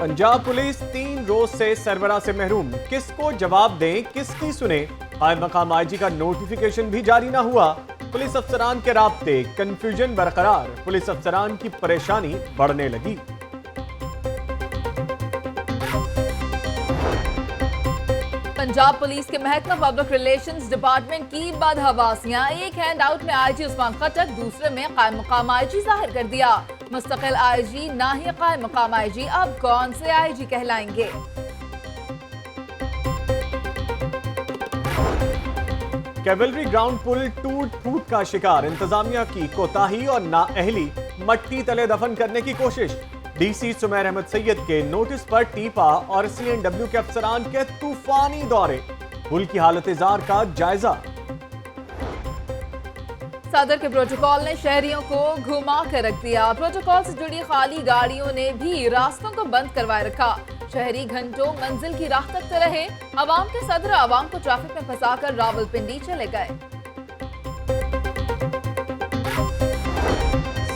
Punjab police 3 रोज से सरबराह से महरूम। किसको जवाब दें, किसकी सुने? कायम मकाम आईजी का नोटिफिकेशन भी जारी ना हुआ। पुलिस अफसरान के राब्ते, कंफ्यूजन बरकरार। पुलिस अफसरान की परेशानी बढ़ने लगी। पंजाब पुलिस के महकमा पब्लिक रिलेशंस डिपार्टमेंट की बदहवासियां। एक हैंड आउट में आईजी उस्मान खट्टर, दूसरे में कायम मकाम आईजी जाहिर कर दिया। मुस्तकिल आईजी ना ही कायम मकाम आईजी, अब कौन से आईजी कहलाएंगे? कैवलरी ग्राउंड पुल टूट फूट का शिकार। इंतजामिया की कोताही और नाअहली, मट्टी तले दफन करने की कोशिश। डीसी सुमैर अहमद सैयद के नोटिस पर टीपा और सीएनडब्ल्यू के अफसरान के तूफानी दौरे। पुल की हालत जार का जायजा। सदर के प्रोटोकॉल ने शहरियों को घुमा कर रख दिया। प्रोटोकॉल से जुड़ी खाली गाड़ियों ने भी रास्तों को बंद करवाए रखा। शहरी घंटों मंजिल की राह तकते रहे। अवाम के सदर अवाम को ट्रैफिक में फंसाकर रावलपिंडी चले गए।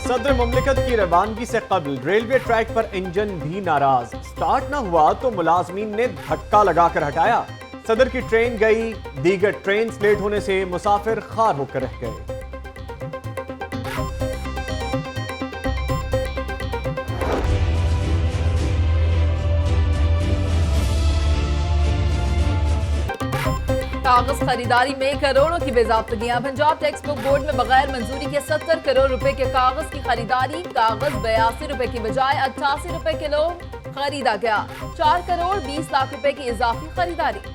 सदर मुमलिकत की रवानगी से कबल रेलवे ट्रैक पर इंजन भी नाराज। स्टार्ट न हुआ तो मुलाजमीन ने धक्का लगाकर हटाया। सदर की ट्रेन गई, दीगर ट्रेन लेट होने से मुसाफिर खार होकर रह गए। कागज खरीदारी में करोड़ों की बेजाब्तगियां। पंजाब टेक्स बुक बोर्ड में बगैर मंजूरी के 70 करोड़ रुपए के कागज की खरीदारी। कागज 82 रुपए की बजाय 88 रुपए किलो खरीदा गया। 4 करोड़ 20 लाख रुपए की इजाफी खरीदारी।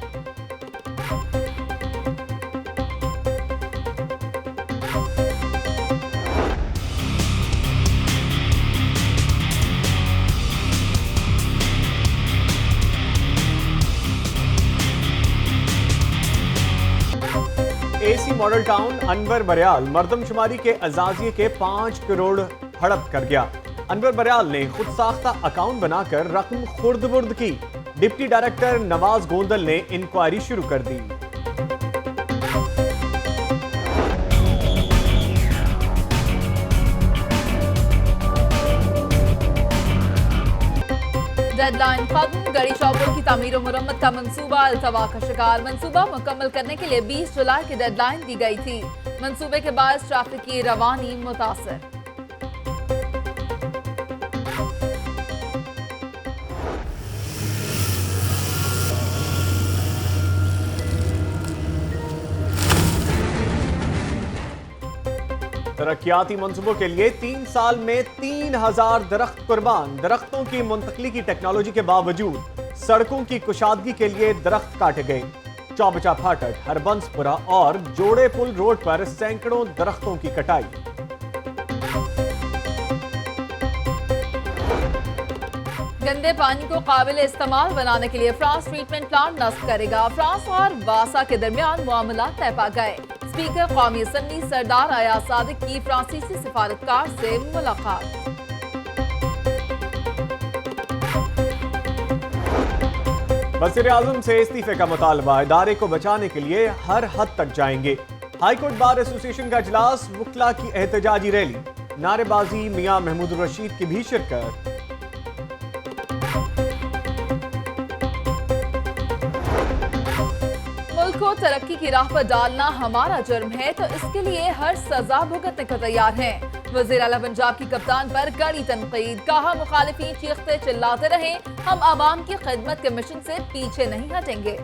AC model town Anwar Bariyal मर्दमशुमारी के अजाजिये के 5 करोड़ हड़प कर गया। अनवर बरियाल ने खुद साख्ता अकाउंट बनाकर रकम खुर्द बुर्द की। डिप्टी डायरेक्टर नवाज गोंदल ने इंक्वायरी शुरू कर दी। डेडलाइन खत्म। गड़ी चौपुल की तामीर और मुरम्मत का मंसूबा अल्तवा का शिकार। मंसूबा मुकम्मल करने के लिए 20 जुलाई की डेडलाइन दी गई थी। मंसूबे के बाद ट्रैफिक की रवानी मुतासर। तरक्याती मंसूबों के लिए 3 साल में 3000 दरख्त कुर्बान। दरख्तों की मुंतकली की टेक्नोलॉजी के बावजूद सड़कों की कुशादगी के लिए दरख्त काटे गए। चौबचा फाटक, हरबंसपुरा और जोड़े पुल रोड पर सैकड़ों दरख्तों की कटाई। गंदे पानी को काबिल इस्तेमाल बनाने के लिए फ्रांस ट्रीटमेंट प्लांट नस्ब करेगा। फ्रांस और वासा के दरमियान मामला तय पा गए। स्पीकर कौमी असम्बली सरदार अयाज सादिक की फ्रांसीसी सिफारतकार से मुलाकात। वज़ीर आज़म से इस्तीफे का मुतालबा। इदारे को बचाने के लिए हर हद तक जाएंगे। हाईकोर्ट बार एसोसिएशन का इजलास, वुकला की एहतजाजी रैली, नारेबाजी, मियां महमूद रशीद की भी शिरकत। मुल्क को तरक्की की राह पर डालना हमारा जुर्म है, तो इसके लिए हर सजा भुगतने को तैयार हैं। वज़ीर आला पंजाब की कप्तान पर कड़ी तनकीद। कहा, मुखालिफिन चीखते चिल्लाते रहे, हम आवाम की खिदमत के मिशन से पीछे नहीं हटेंगे।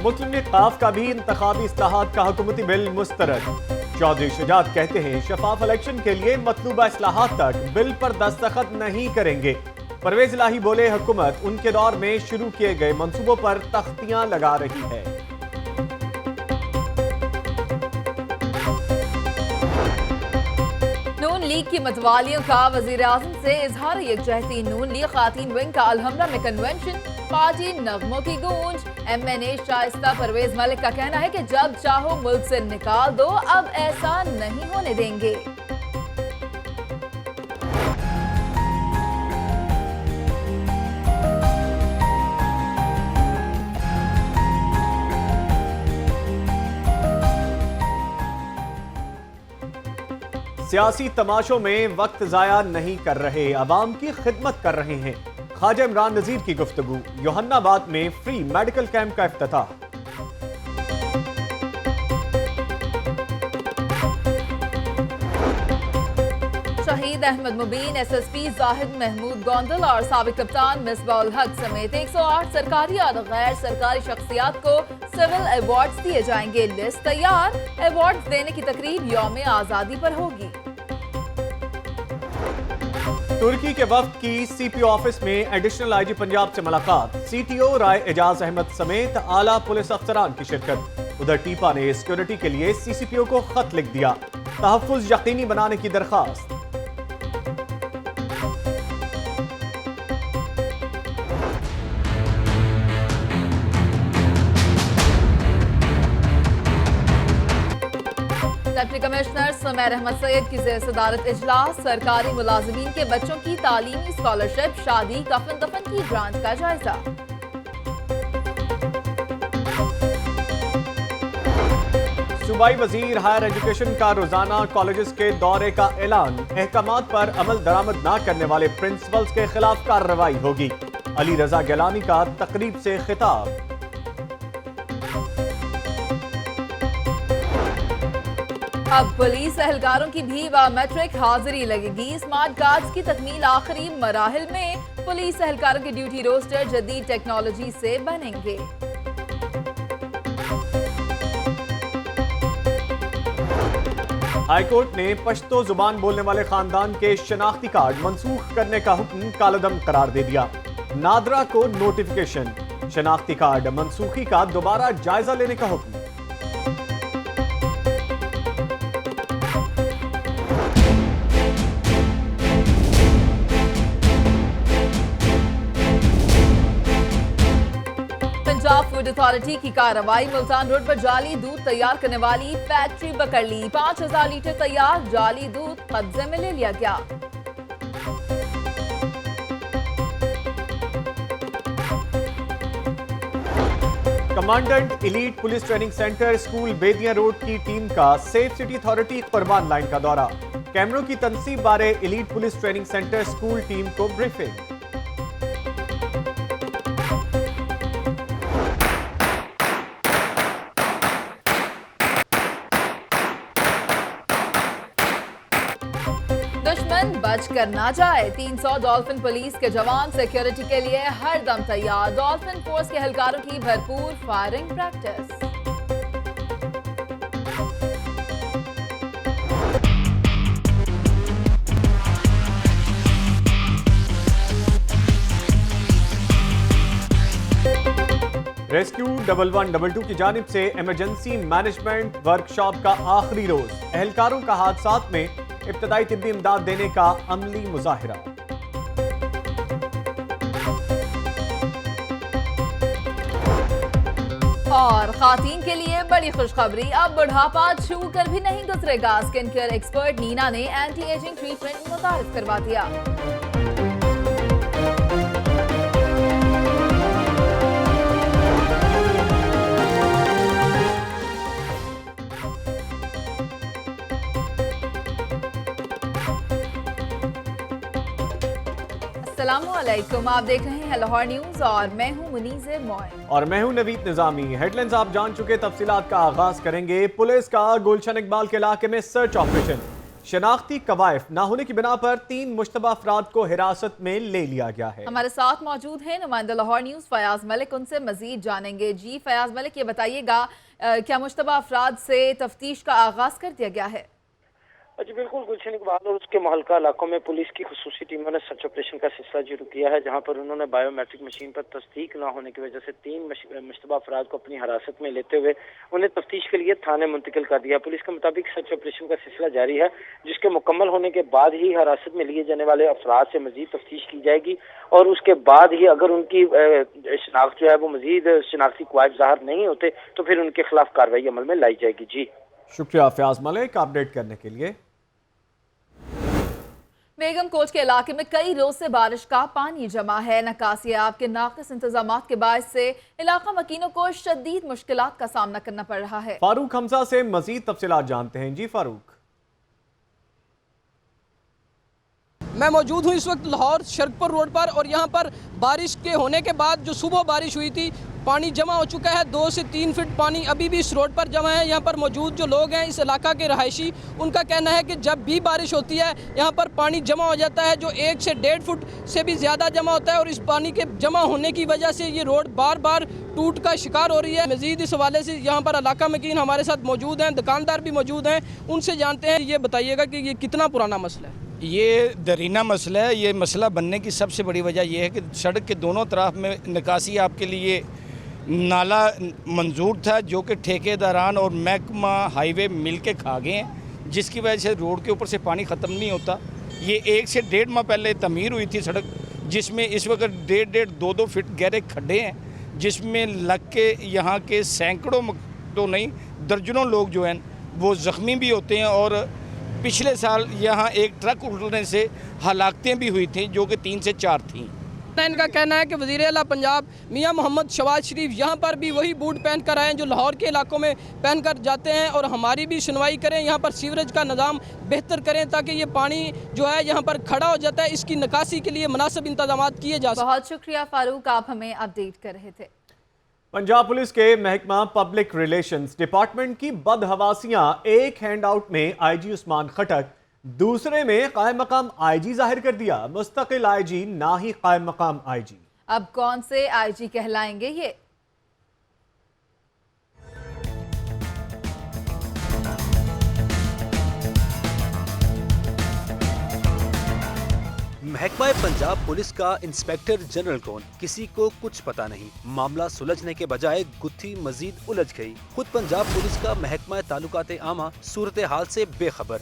मुस्लिम लीग काफ का भी इंतखाबी इस्लाहात का हुकूमती बिल मुस्तरद। चौधरी शुजात कहते हैं, शफाफ इलेक्शन के लिए मतलूबा इस्लाहात तक बिल पर दस्तखत नहीं करेंगे। परवेज इलाही बोले, हुकूमत उनके दौर में शुरू किए गए मंसूबों पर तख्तियां लगा रही है। नून लीग की मतवालियों का वजीर आजम से इजहार यकजहती। नून लीग खातीन विंग का अलहमरा में कन्वेंशन, पार्टी नगमों की गूंज। MNA शाइस्ता परवेज मलिक का कहना है कि जब चाहो मुल्क से निकाल दो, अब ऐसा नहीं होने देंगे। सियासी तमाशों में वक्त जाया नहीं कर रहे, अवाम की खिदमत कर रहे हैं। ख्वाजा इमरान नजीर की गुफ्तगू। योहन्नाबाद में फ्री मेडिकल कैंप का इफ्तिताह। शहीद अहमद मुबीन, एसएसपी जाहिद महमूद गोंदल और साबिक कप्तान मिसबाउल हक समेत 108 सरकारी और गैर सरकारी शख्सियात को सिविल अवार्ड्स दिए जाएंगे। लिस्ट तैयार। अवार्ड्स देने की तकरीब यौम आजादी पर होगी। तुर्की के वफ्द की सीपीओ ऑफिस में एडिशनल आईजी पंजाब से मुलाकात। सीटीओ राय एजाज अहमद समेत आला पुलिस अफसरान की शिरकत। उधर टीपा ने सिक्योरिटी के लिए सीसीपीओ को खत लिख दिया। तहफ्फुज यकीनी बनाने की दरखास्त। डिप्टी कमिश्नर सुमैर अहमद सैयद की ज़ेर सदारत इजलास। सरकारी मुलाजिमीन के बच्चों की तालीमी स्कॉलरशिप, शादी, कफन दफन की ग्रांट का जायजा। सूबाई वजीर हायर एजुकेशन का रोजाना कॉलेजेस के दौरे का ऐलान। अहकामात पर अमल दरामद न करने वाले प्रिंसिपल्स के खिलाफ कार्रवाई होगी। अली रजा गिलानी का तकरीब से खिताब। अब पुलिस एहलकारों की भी बायोमेट्रिक हाजिरी लगेगी। स्मार्ट कार्ड्स की तकमील आखिरी मराहिल में। पुलिस एहलकारों के ड्यूटी रोस्टर जदीद टेक्नोलॉजी से बनेंगे। हाईकोर्ट ने पश्तो जुबान बोलने वाले खानदान के शनाख्ती कार्ड मंसूख करने का हुक्म कालदम करार दे दिया। नादरा को नोटिफिकेशन। शनाख्ती कार्ड मंसूखी का दोबारा जायजा लेने का हुक्म। पंजाब फूड अथॉरिटी की कार्रवाई। मुल्तान रोड पर जाली दूध तैयार करने वाली फैक्ट्री पकड़ ली। 5000 लीटर तैयार जाली दूध कब्जे में ले लिया गया। Commandant elite police training centre school Bedian road की टीम का safe city authority Qurban line का दौरा। कैमरों की तनसीब बारे elite police training centre school team को ब्रीफिंग। दुश्मन बच कर ना जाए। 300 डॉल्फिन पुलिस के जवान सिक्योरिटी के लिए हर दम तैयार। डॉल्फिन फोर्स के एहलकारों की भरपूर फायरिंग प्रैक्टिस। रेस्क्यू 1122 की जानिब से इमरजेंसी मैनेजमेंट वर्कशॉप का आखिरी रोज। एहलकारों का हादसात में इब्तदाई तिब्बी इमदाद देने का अमली मुजाहिरा। और खातीन के लिए बड़ी खुशखबरी। अब बुढ़ापा छू कर भी नहीं गुजरेगा। स्किन केयर एक्सपर्ट नीना ने एंटी एजिंग ट्रीटमेंट मुतारिफ करवा दिया। अस्सलामुअलैकुम, आप देख रहे हैं लाहौर न्यूज और मैं हूं मुनीज़ मोइन और मैं हूं नवीद निजामी। हेडलाइंस आप जान चुके, तफसीलात का आगाज करेंगे। पुलिस का गुलशन इकबाल के इलाके में सर्च ऑपरेशन। शनाख्ती कवायफ न होने की बिना पर 3 मुश्तबा अफराद को हिरासत में ले लिया गया है। हमारे साथ मौजूद हैं नुमाइंदा लाहौर न्यूज फयाज मलिक, उनसे मजीद जानेंगे। जी फयाज मलिक, ये बताइएगा क्या मुश्तबा अफराद से तफ्तीश का आगाज कर दिया गया है? जी बिल्कुल, गुलशन इकबाल और उसके मुहल्का इलाकों में पुलिस की खुसूसी टीमों ने सर्च ऑपरेशन का सिलसिला शुरू किया है, जहां पर उन्होंने बायोमेट्रिक मशीन पर तस्दीक न होने की वजह से 3 मुश्तबा अफराद को अपनी हिरासत में लेते हुए उन्हें तफ्तीश के लिए थाने मुंतकिल कर दिया। पुलिस के मुताबिक सर्च ऑपरेशन का सिलसिला जारी है, जिसके मुकम्मल होने के बाद ही हिरासत में लिए जाने वाले अफराद से मजीद तफ्तीश की जाएगी और उसके बाद ही अगर उनकी शनाख्त जो है वो मजीद शनाख्ती क्वाइफ ज़ाहिर नहीं होते तो फिर उनके खिलाफ कार्रवाई अमल में लाई जाएगी। जी शुक्रिया फयाज मलिक अपडेट करने के लिए। बेगम कोच के इलाके में कई रोज से बारिश का पानी जमा है। नकासियाब के नाक़िस इंतजामात के बायस से इलाका मकीनों को शदीद मुश्किलात का सामना करना पड़ रहा है। फारूक हमजा से मजीद तफसीलात जानते हैं। जी फारूक। मैं मौजूद हूँ इस वक्त लाहौर शरकपुर रोड पर और यहाँ पर बारिश के होने के बाद जो सुबह बारिश हुई थी पानी जमा हो चुका है। 2 से 3 फीट पानी अभी भी इस रोड पर जमा है। यहाँ पर मौजूद जो लोग हैं इस इलाका के रहायशी, उनका कहना है कि जब भी बारिश होती है यहाँ पर पानी जमा हो जाता है जो 1 से 1.5 फुट से भी ज़्यादा जमा होता है और इस पानी के जमा होने की वजह से ये रोड बार बार टूट का शिकार हो रही है। मज़ीद इस हवाले से यहाँ पर इलाका मकीन हमारे साथ मौजूद हैं, दुकानदार भी मौजूद हैं, उनसे जानते हैं। ये बताइएगा कि ये कितना पुराना मसला है? ये दरीना मसला है। ये मसला बनने की सबसे बड़ी वजह यह है कि सड़क के दोनों तरफ में निकासी आपके लिए नाला मंजूर था जो कि ठेकेदारान और महकमा हाईवे मिल के खा गए हैं, जिसकी वजह से रोड के ऊपर से पानी ख़त्म नहीं होता। ये 1 से 1.5 माह पहले तमीर हुई थी सड़क, जिसमें इस वक्त 1.5 2 फीट गहरे खड्डे हैं, जिसमें लग के यहाँ के सैकड़ों तो नहीं दर्जनों लोग जो हैं वो ज़ख्मी भी होते हैं। और पिछले साल यहाँ एक ट्रक उलटने से हलाकतें भी हुई थी जो कि 3 से 4 थीं। इनका कहना है कि वज़ीर आला पंजाब मियां मोहम्मद शहबाज शरीफ यहाँ पर भी वही बूट पहन कर आए जो लाहौर के इलाकों में पहन कर जाते हैं और हमारी भी सुनवाई करें, यहाँ पर सीवरेज का निज़ाम बेहतर करें ताकि ये पानी जो है यहाँ पर खड़ा हो जाता है, इसकी निकासी के लिए मुनासिब इंतजाम किए जा सकें। बहुत शुक्रिया फारूक, आप हमें अपडेट कर रहे थे। पंजाब पुलिस के महकमा पब्लिक रिलेशंस डिपार्टमेंट की बदहवासियां, एक हैंडआउट में आईजी उस्मान खटक, दूसरे में कायम मकाम आईजी जाहिर कर दिया। मुस्तकिल आईजी ना ही कायम मकाम आईजी। अब कौन से आईजी कहलाएंगे ये? महकमा पंजाब पुलिस का इंस्पेक्टर जनरल कौन, किसी को कुछ पता नहीं। मामला सुलझने के बजाय गुत्थी मजीद उलझ गई। खुद पंजाब पुलिस का महकमा तालुकात आमा सूरत हाल से बेखबर।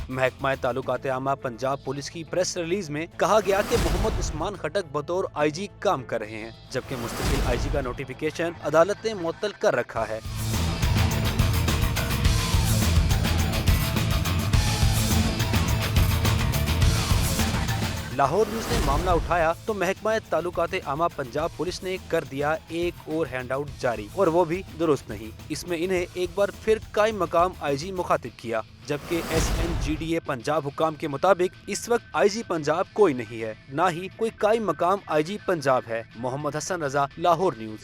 महकमा तालुकात आमा पंजाब पुलिस की प्रेस रिलीज में कहा गया कि मोहम्मद उस्मान खटक बतौर आईजी काम कर रहे हैं, जबकि मुस्तकिल आईजी का नोटिफिकेशन अदालत ने मुअत्तल कर रखा है। लाहौर न्यूज ने मामला उठाया तो महकमा तालुकात आमा पंजाब पुलिस ने कर दिया एक और हैंडआउट जारी, और वो भी दुरुस्त नहीं। इसमें इन्हें एक बार फिर कायम मकाम आईजी मुखातिब किया, जबकि SNGDA पंजाब हुकाम के मुताबिक इस वक्त आईजी पंजाब कोई नहीं है, ना ही कोई कायम मकाम आईजी पंजाब है। Mohammad Hassan Raza, Lahore news.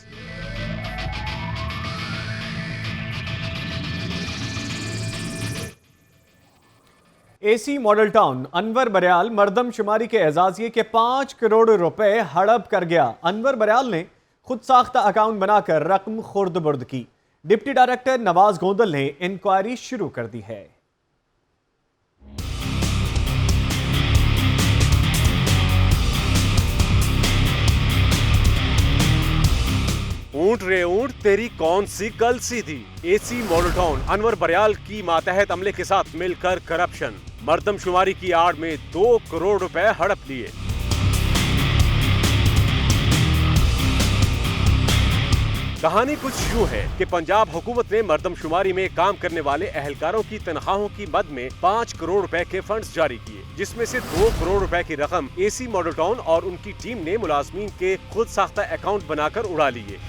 AC model town Anwar Bariyal मर्दमशुमारी के एजाजिये के 5 करोड़ रुपए हड़प कर गया। अनवर बरियाल ने खुद साख्ता अकाउंट बनाकर रकम खुर्द बुर्द की। डिप्टी डायरेक्टर नवाज गोंदल ने इंक्वायरी शुरू कर दी है। ऊंट रे ऊंट तेरी कौन सी कल सी थी। AC मॉडल टाउन अनवर बरियाल की मातहत अमले के साथ मिलकर करप्शन, मर्दमशुमारी की आड़ में 2 करोड़ रुपए हड़प लिए। कहानी कुछ यूं है कि पंजाब हुकूमत ने मर्दमशुमारी में काम करने वाले अहलकारों की तनख्वाहों की मद में 5 करोड़ रुपए के फंड्स जारी किए, जिसमें से 2 करोड़ रुपए की रकम AC मॉडल टाउन और उनकी टीम ने मुलाजमीन के खुद साख्ता अकाउंट बनाकर उड़ा लिए।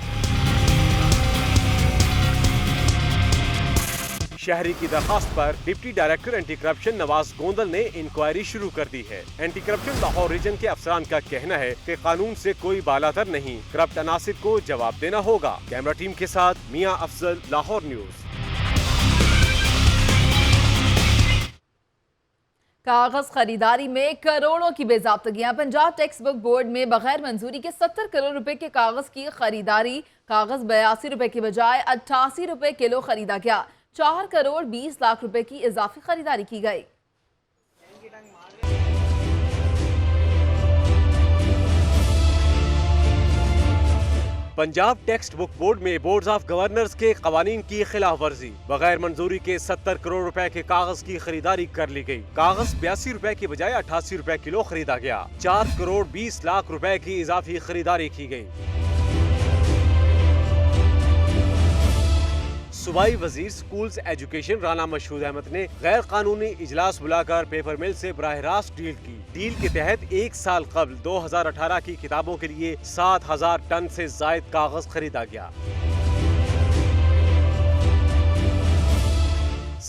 शहरी की दरखास्त पर deputy director anti corruption Nawaz Gondal ने इंक्वायरी शुरू कर दी है। एंटी करप्शन लाहौर रीजन के अफसरान का कहना है कि कानून से कोई बालातर नहीं, करप्ट अनासिर को जवाब देना होगा। कैमरा टीम के साथ मियां अफजल, लाहौर न्यूज। कागज खरीदारी में करोड़ों की बेजाब्तगियां। पंजाब टेक्स्ट बुक बोर्ड में बगैर मंजूरी के 70 करोड़ रुपए के कागज की खरीदारी। कागज 82 रुपए की बजाय 88 रुपए किलो खरीदा गया। 4 करोड़ 20 लाख रुपए की इजाफी खरीदारी की गई। पंजाब टेक्स्ट बुक बोर्ड में बोर्ड ऑफ गवर्नर्स के कवानीन की खिलाफ वर्जी। बगैर मंजूरी के 70 करोड़ रुपए के कागज की खरीदारी कर ली गई। कागज 82 रुपए की बजाय 88 रुपए किलो खरीदा गया। 4 करोड़ 20 लाख रुपए की इजाफी खरीदारी की गई। सूबाई वजीर स्कूल्स एजुकेशन राना मशहूद अहमद ने गैर कानूनी इजलास बुलाकर पेपर मिल से बराह रास्त डील की। डील के तहत 1 साल कबल 2018 की किताबों के लिए 7000 टन से जायद कागज खरीदा गया।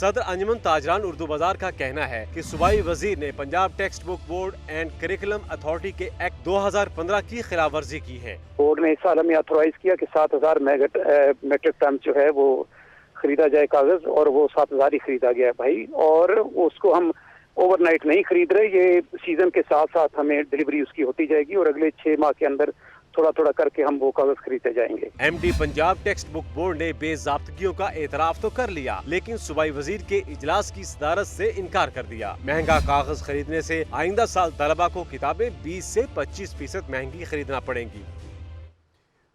सदर अंजुमन ताजरान उर्दू बाजार का कहना है कि सूबाई वजीर ने Punjab text book board and curriculum authority के एक्ट 2015 की खिलाफ वर्जी की है। बोर्ड ने इस साल हमें ऑथोराइज किया कि 7000 मेट्रिक टन जो है वो खरीदा जाए कागज, और वो 7000 ही खरीदा गया है भाई, और उसको हम ओवरनाइट नहीं खरीद रहे। ये सीजन के साथ साथ हमें डिलीवरी उसकी होती जाएगी और अगले 6 माह के अंदर थोड़ा थोड़ा करके हम वो कागज खरीदते जाएंगे। MD Punjab text book board ने बेज़ाब्तगियों का एतराफ तो कर लिया, लेकिन सूबाई वजीर के इजलास की सदारत से इनकार कर दिया। महंगा कागज खरीदने से आइंदा साल तलबा को किताबें 20 से 25% महंगी खरीदना पड़ेंगी।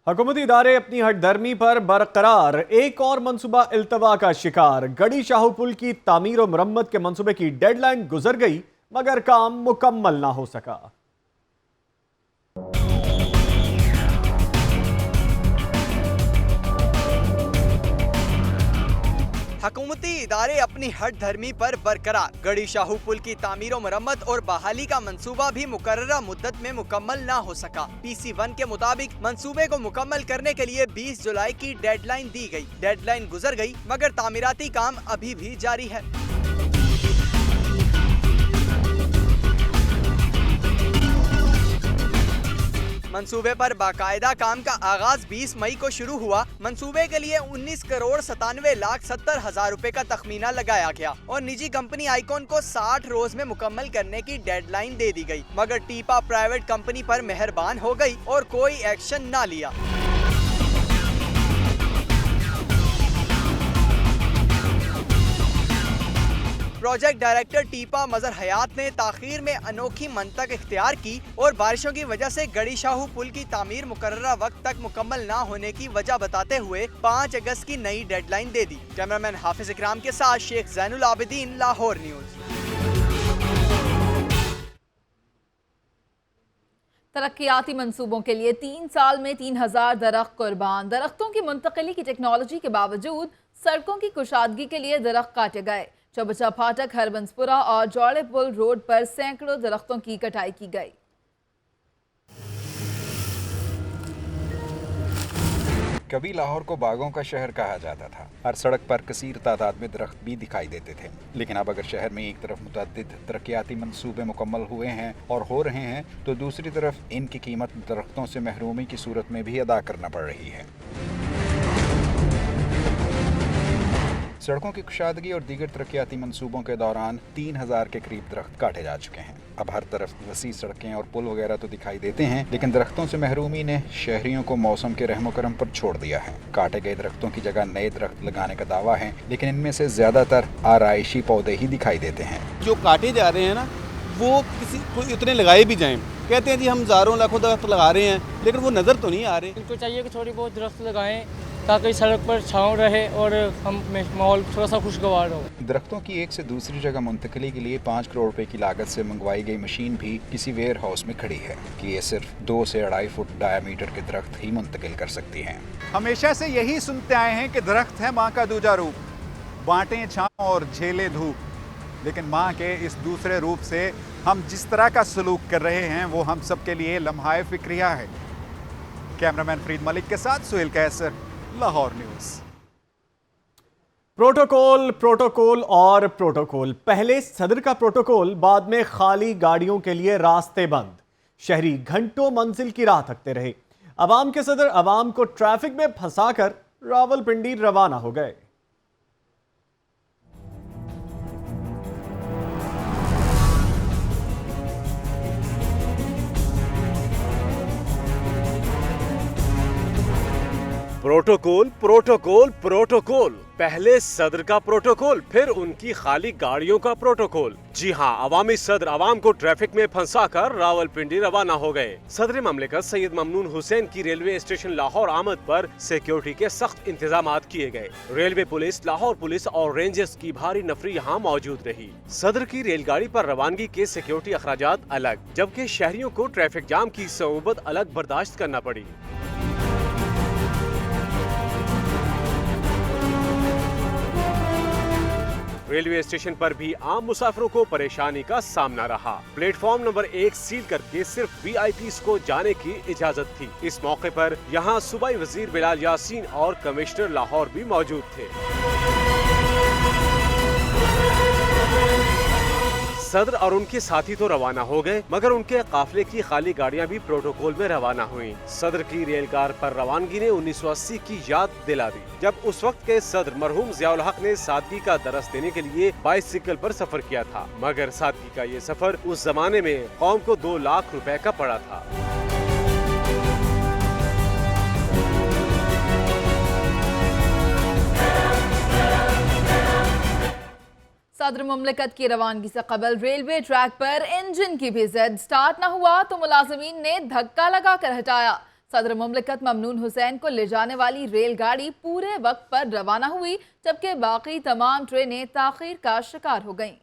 हुकूमती इदारे अपनी हटधर्मी पर बरकरार, एक और मंसूबा इल्तवा का शिकार। गड़ी शाहू पुल की तामीर और मरम्मत के मंसूबे की डेडलाइन गुजर गई मगर काम मुकम्मल ना हो सका। हुकूमती इदारे अपनी हट धर्मी पर बरकरार। गड़ी शाहू पुल की तामीर और मरम्मत और बहाली का मंसूबा भी मुकर्ररा मुद्दत में मुकम्मल ना हो सका। PC1 के मुताबिक मंसूबे को मुकम्मल करने के लिए 20 जुलाई की डेडलाइन दी गई। डेडलाइन गुजर गई मगर तामीराती काम अभी भी जारी है। मंसूबे पर बाकायदा काम का आगाज 20 मई को शुरू हुआ। मंसूबे के लिए 19,97,70,000 रुपए का तखमीना लगाया गया और निजी कंपनी आइकॉन को 60 रोज में मुकम्मल करने की डेडलाइन दे दी गई, मगर टीपा प्राइवेट कंपनी पर मेहरबान हो गई और कोई एक्शन ना लिया। प्रोजेक्ट डायरेक्टर टीपा मजहर हयात ने ताखीर में अनोखी मंतक इख्तियार की और बारिशों की वजह से गड़ी शाहू पुल की तामीर मुकर्ररा वक्त तक मुकम्मल ना होने की वजह बताते हुए 5 अगस्त की नई डेडलाइन दे दी। कैमरामैन हाफिज इकराम के साथ शेख जैनुल आबिदीन, लाहौर न्यूज। तरक्याती मंसूबों के लिए 3 साल में 3000 दरख्त कुर्बान। दरख्तों की मुंतकिली की टेक्नोलॉजी के बावजूद सड़कों की कुशादगी के लिए दरख्त काटे गए। चौबचा फाटक, हरबंसपुरा और जौड़े पुल रोड पर सैकड़ों दरख्तों की कटाई की गई। कभी लाहौर को बागों का शहर कहा जाता था। हर सड़क पर कसीर तादाद में दरख्त भी दिखाई देते थे, लेकिन अब अगर शहर में एक तरफ मुतअद्दिद तरक्याती मंसूबे मुकम्मल हुए हैं और हो रहे हैं, तो दूसरी तरफ इनकी कीमत दरख्तों से महरूमी की सूरत में भी अदा करना पड़ रही है। सड़कों की कुशादगी और दीगर तरक्याती मंसूबों के दौरान 3000 के करीब दरख्त काटे जा चुके हैं। अब हर तरफ वसी सड़कें और पुल वगैरह तो दिखाई देते हैं, लेकिन दरख्तों से महरूमी ने शहरियों को मौसम के रहमो करम पर छोड़ दिया है। काटे गए दरख्तों की जगह नए दरख्त लगाने का दावा है, लेकिन इनमें से ज्यादातर आराइशी पौधे ही दिखाई देते हैं। जो काटे जा रहे हैं ना, वो किसी को इतने लगाए भी जाएं, कहते हैं जी हम हजारों लाखों दरख्त लगा रहे हैं, लेकिन वो नज़र तो नहीं आ रहे। इनको चाहिए कि थोड़ी बहुत दरख्त लगाएं ताकि सड़क पर छांव रहे और हम माहौल थोड़ा सा खुशगवार हो। दरख्तों की एक से दूसरी जगह मुंतकिली के लिए 5 करोड़ रुपए की लागत से मंगवाई गई मशीन भी किसी वेयर हाउस में खड़ी है कि ये सिर्फ 2 से 2.5 फुट डायामीटर के दरख्त ही मुंतकिल कर सकती हैं। हमेशा से यही सुनते आए हैं कि दरख्त है माँ का दूजा रूप, बांटें छांव और झेले धूप, लेकिन माँ के इस दूसरे रूप से हम जिस तरह का सलूक कर रहे हैं वो हम सब के लिए लम्हाए फिक्रिया है। कैमरामैन फरीद मलिक के साथ सुहेल कैसर, लाहौर न्यूज। प्रोटोकॉल, प्रोटोकॉल और प्रोटोकॉल। पहले सदर का प्रोटोकॉल, बाद में खाली गाड़ियों के लिए रास्ते बंद। शहरी घंटों मंजिल की राह तकते रहे। अवाम के सदर अवाम को ट्रैफिक में फंसाकर रावलपिंडी रवाना हो गए। Protocol, protocol, protocol. पहले सदर का प्रोटोकॉल, फिर उनकी खाली गाड़ियों का प्रोटोकॉल। जी हां, अवामी सदर अवाम को ट्रैफिक में फंसाकर रावलपिंडी रवाना हो गए। सदर ममलिकत सैयद ममनून हुसैन की रेलवे स्टेशन लाहौर आमद पर सिक्योरिटी के सख्त इंतजामात किए गए। रेलवे पुलिस, लाहौर पुलिस और रेंजर्स की भारी नफरी यहाँ मौजूद रही। सदर की रेलगाड़ी पर रवानगी के सिक्योरिटी अखराजात अलग, जबकि शहरियों को ट्रैफिक जाम की सऊबत अलग बर्दाश्त करना पड़ी। रेलवे स्टेशन पर भी आम मुसाफिरों को परेशानी का सामना रहा। प्लेटफॉर्म नंबर 1 सील करके सिर्फ VIPs को जाने की इजाजत थी। इस मौके पर यहाँ सूबाई वजीर बिलाल यासीन और कमिश्नर लाहौर भी मौजूद थे। सदर और उनके साथी तो रवाना हो गए, मगर उनके काफिले की खाली गाड़ियां भी प्रोटोकॉल में रवाना हुईं। सदर की रेलगार पर रवानगी ने 1980 की याद दिला दी, जब उस वक्त के सदर मरहूम जियाउल हक ने सादगी का दरस देने के लिए बाइसिकल पर सफर किया था। मगर सादगी का ये सफर उस जमाने में कौम को 2 लाख रुपए का पड़ा था। सदर मुमलिकत की रवानगी से कबल रेलवे ट्रैक पर इंजन की भी जिद स्टार्ट न हुआ तो मुलाजिमीन ने धक्का लगाकर हटाया। सदर मुमलिकत ममनून हुसैन को ले जाने वाली रेलगाड़ी पूरे वक्त पर रवाना हुई, जबकि बाकी तमाम ट्रेनें ताखीर का शिकार हो गईं।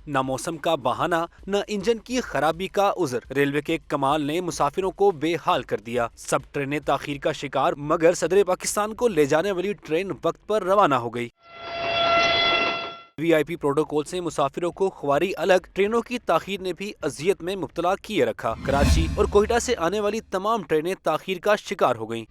न मौसम का बहाना, न इंजन की खराबी का उज़र। रेलवे के कमाल ने मुसाफिरों को बेहाल कर दिया। सब ट्रेनें ताखीर का शिकार, मगर सदर पाकिस्तान को ले जाने वाली ट्रेन वक्त पर रवाना हो गई। VIP प्रोटोकॉल से मुसाफिरों को ख्वारी अलग, ट्रेनों की ताखीर ने भी अजियत में मुब्तला किए रखा। कराची और कोयटा से आने वाली तमाम ट्रेनें ताखीर का शिकार हो गईं।